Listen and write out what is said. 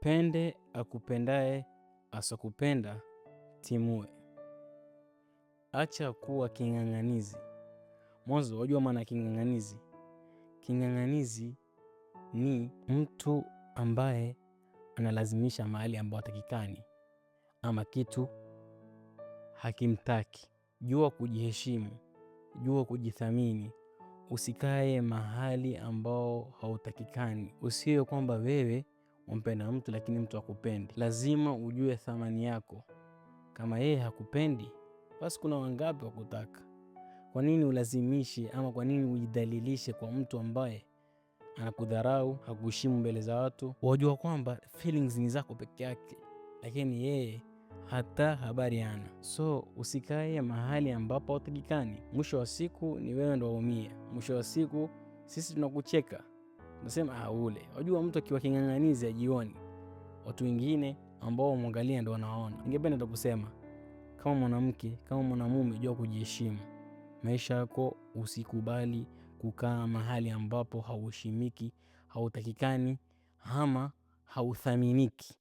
Mpende akupendaye, asokupenda timue. Acha kuwa king'ang'anizi. Mwanzo wajua maana king'ang'anizi? King'ang'anizi ni mtu ambaye analazimisha mahali ambao hatakikani ama kitu hakimtaki. Jua kujiheshimu, jua kujithamini. Usikae mahali ambao hautakikani. Usiwe kwamba wewe umpenda mtu lakini mtu hakupendi. Lazima ujue thamani yako. Kama yeye hakupendi, basi kuna wangapi wa kutaka? Kwa nini ulazimishe ama kwa nini ujidhalilishe kwa mtu ambaye anakudharau, hakuheshimu mbele za watu? Wajua kwamba feelings ni zako peke yake, lakini yeye hata habari hana. So usikae mahali ambapo hautakikani. Mwisho wa siku ni wewe ndo waumia. Mwisho wa siku sisi tunakucheka. Tunasema ule. Wajua mtu akiwa king'ang'anizi hajioni. Watu wengine ambao mwangalia ndo wanaona. Ningependa tu kusema kama mwanamke, kama mwanamume, jua kujiheshimu. Maisha yako usikubali kukaa mahali ambapo hauheshimiki, hautakikani ama hauthaminiki.